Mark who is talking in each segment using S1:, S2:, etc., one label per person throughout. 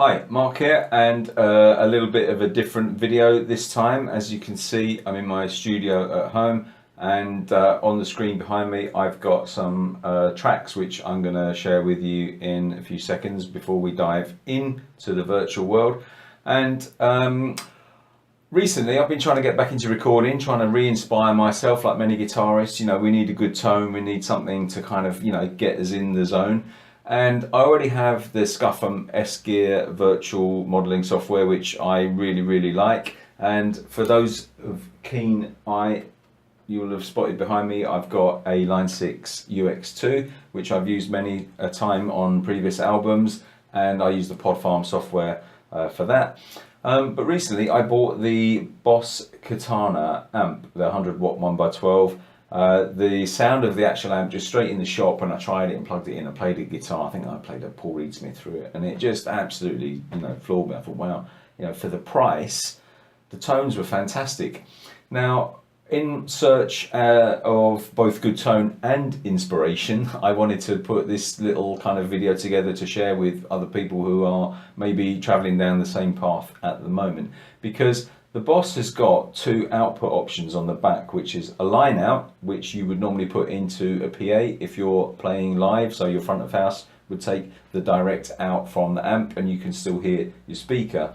S1: Hi, Mark here, and a little bit of a different video this time. As you can see, I'm in my studio at home, and on the screen behind me I've got some tracks which I'm going to share with you in a few seconds before we dive into the virtual world. And recently I've been trying to get back into recording, trying to re-inspire myself. Like many guitarists, we need a good tone, we need something to kind of get us in the zone. And I already have the Scuffum S-Gear virtual modeling software, which I really like. And for those of keen eye, you will have spotted behind me, I've got a Line 6 UX2, which I've used many a time on previous albums, and I use the Pod Farm software for that. But recently I bought the Boss Katana amp, the 100 watt 1x12. The sound of the actual amp, just straight in the shop, when I tried it and plugged it in, I played a guitar. I think I played a Paul Reed Smith through it, and it just absolutely floored me. I thought, wow, for the price, the tones were fantastic. Now, in search of both good tone and inspiration, I wanted to put this little kind of video together to share with other people who are maybe traveling down the same path at the moment, because the Boss has got two output options on the back, which is a line out, which you would normally put into a PA if you're playing live, so your front of house would take the direct out from the amp and you can still hear your speaker.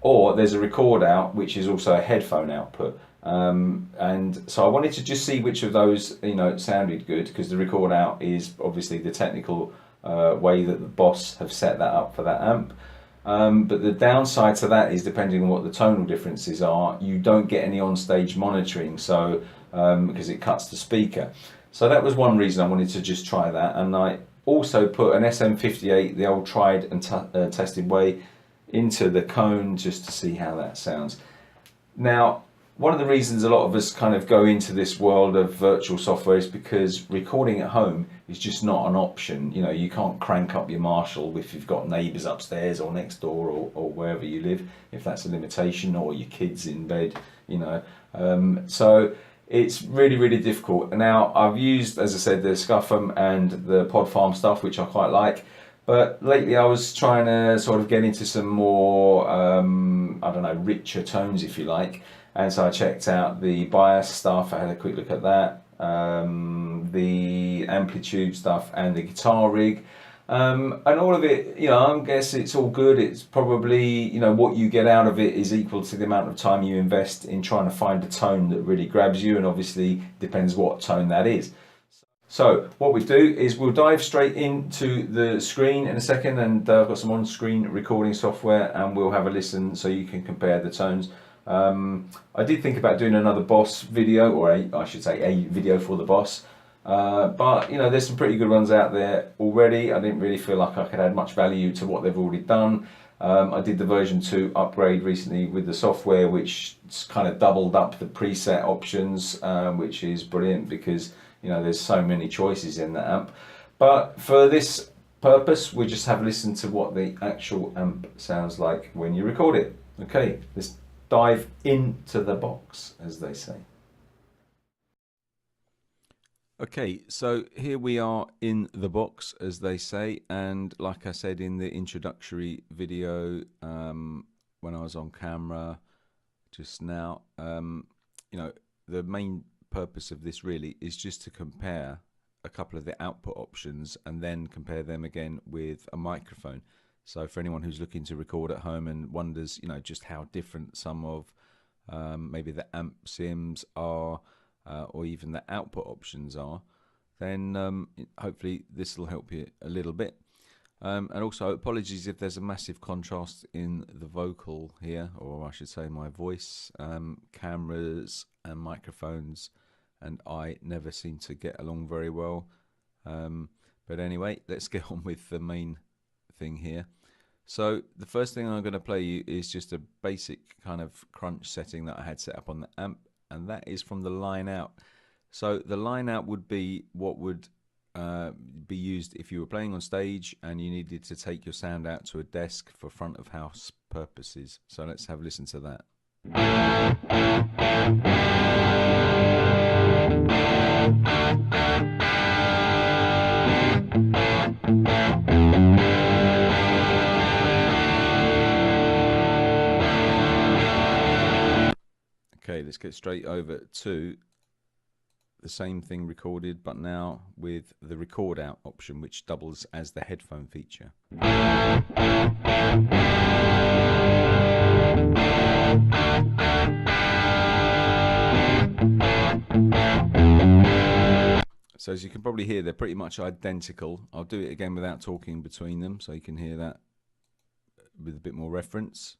S1: Or there's a record out, which is also a headphone output. And so I wanted to just see which of those sounded good, because the record out is obviously the technical way that the Boss have set that up for that amp. But the downside to that is, depending on what the tonal differences are, you don't get any on-stage monitoring, so because it cuts the speaker. So that was one reason I wanted to just try that. And I also put an SM58, the old tried and tested way, into the cone just to see how that sounds. Now, one of the reasons a lot of us kind of go into this world of virtual software is because recording at home is just not an option. You can't crank up your Marshall if you've got neighbours upstairs or next door or wherever you live, if that's a limitation, or your kids in bed, So it's really difficult. Don't I've used, as I said, the Scuffum and the Pod Farm stuff, which I quite like. But lately I was trying to sort of get into some more, richer tones, if you like. And so I checked out the bias stuff, I had a quick look at that, the amplitude stuff and the guitar rig. And all of it, I guess it's all good. It's probably, what you get out of it is equal to the amount of time you invest in trying to find a tone that really grabs you, and obviously depends what tone that is. So what we do is we'll dive straight into the screen in a second, and I've got some on-screen recording software, and we'll have a listen so you can compare the tones. I did think about doing another Boss video, or I should say a video for the Boss, but there's some pretty good ones out there already. I didn't really feel like I could add much value to what they've already done. I did the version 2 upgrade recently with the software, which kind of doubled up the preset options, which is brilliant because there's so many choices in the amp. But for this purpose, we just have a listen to what the actual amp sounds like when you record it. Okay, let's dive into the box, as they say. Okay, so here we are in the box, as they say, and like I said in the introductory video when I was on camera just now, the main purpose of this really is just to compare a couple of the output options and then compare them again with a microphone. So for anyone who's looking to record at home and wonders, just how different some of maybe the amp sims are, or even the output options are, then hopefully this will help you a little bit. And also, apologies if there's a massive contrast in the vocal here, or I should say my voice. Cameras and microphones and I never seem to get along very well. But anyway, let's get on with the main thing here. So the first thing I'm going to play you is just a basic kind of crunch setting that I had set up on the amp, and that is from the line out. So the line out would be what would be used if you were playing on stage and you needed to take your sound out to a desk for front of house purposes. So let's have a listen to that. Okay, let's get straight over to the same thing recorded, but now with the record out option, which doubles as the headphone feature. So as you can probably hear, they're pretty much identical. I'll do it again without talking between them, so you can hear that with a bit more reference.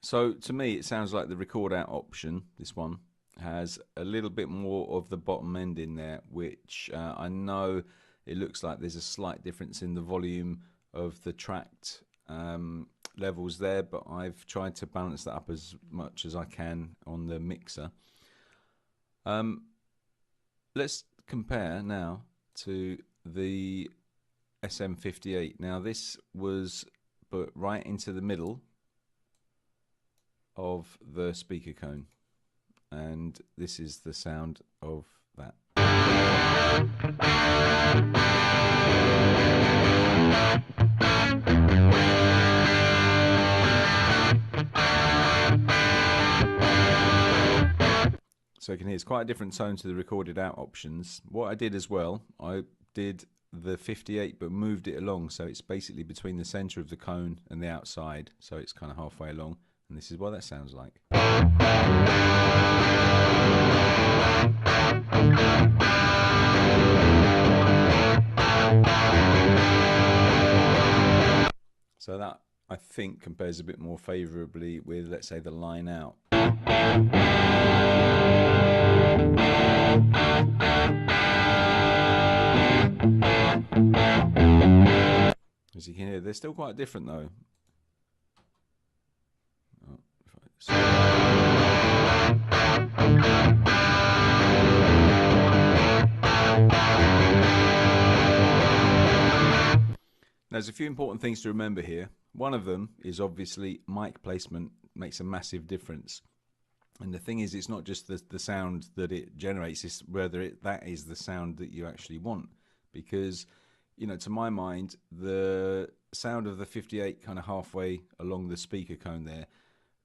S1: So to me, it sounds like the record out option, this one, has a little bit more of the bottom end in there, which I know it looks like there's a slight difference in the volume of the tracked levels there, but I've tried to balance that up as much as I can on the mixer. Let's compare now to the SM58. Now this was put right into the middle of the speaker cone, and this is the sound of that. So you can hear it's quite a different tone to the recorded out options. What I did as well, I did the 58 but moved it along, so it's basically between the center of the cone and the outside, so it's kind of halfway along. And this is what that sounds like. So that, I think, compares a bit more favourably with, let's say, the line out. As you can hear, they're still quite different though. There's a few important things to remember here. One of them is obviously mic placement makes a massive difference. And the thing is, it's not just the sound that it generates, it's whether that is the sound that you actually want. Because, you know, to my mind, the sound of the 58 kind of halfway along the speaker cone there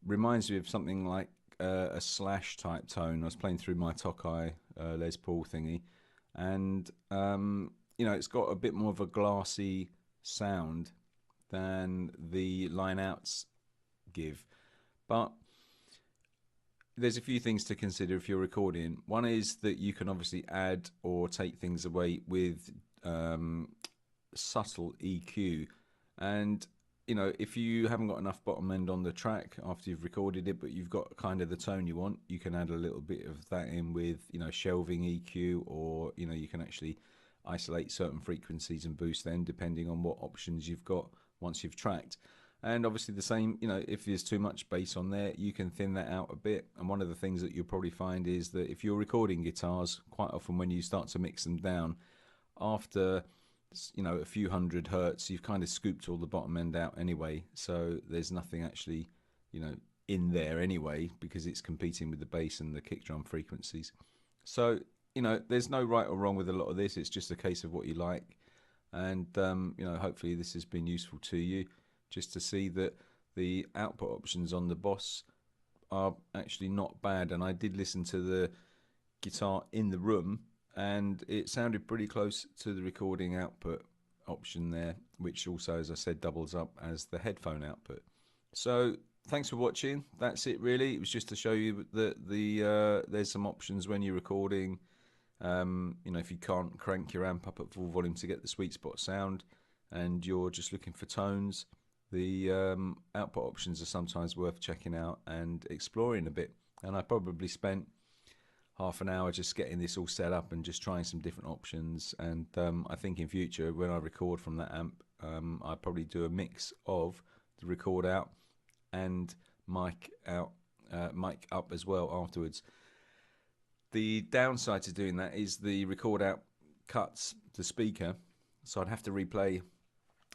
S1: reminds me of something like a slash type tone. I was playing through my Tokai Les Paul thingy, and you know, it's got a bit more of a glassy sound than the line outs give. But there's a few things to consider if you're recording. One is that you can obviously add or take things away with subtle EQ, and you know, if you haven't got enough bottom end on the track after you've recorded it, but you've got kind of the tone you want, you can add a little bit of that in with, you know, shelving EQ, or, you know, you can actually isolate certain frequencies and boost them depending on what options you've got once you've tracked. And obviously the same, you know, if there's too much bass on there, you can thin that out a bit. And one of the things that you'll probably find is that if you're recording guitars, quite often when you start to mix them down, after, you know, a few hundred hertz, you've kind of scooped all the bottom end out anyway, so there's nothing actually, you know, in there anyway, because it's competing with the bass and the kick drum frequencies. So, you know, there's no right or wrong with a lot of this. It's just a case of what you like. And you know, hopefully this has been useful to you, just to see that the output options on the Boss are actually not bad. And I did listen to the guitar in the room, and it sounded pretty close to the recording output option there, which also, as I said, doubles up as the headphone output. So thanks for watching. That's it really. It was just to show you that there's some options when you're recording. You know, if you can't crank your amp up at full volume to get the sweet spot sound, and you're just looking for tones, the output options are sometimes worth checking out and exploring a bit. And I probably spent half an hour just getting this all set up and just trying some different options. And I think in future, when I record from that amp, I probably do a mix of the record out and mic out, mic up as well afterwards. The downside to doing that is the record out cuts the speaker, so I'd have to replay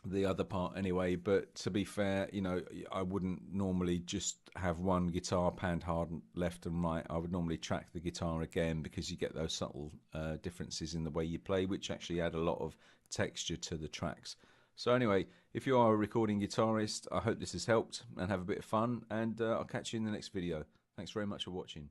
S1: the other part anyway. But to be fair, you know, I wouldn't normally just have one guitar panned hard left and right. I would normally track the guitar again, because you get those subtle differences in the way you play, which actually add a lot of texture to the tracks. So anyway, if you are a recording guitarist, I hope this has helped, and have a bit of fun, and I'll catch you in the next video. Thanks very much for watching.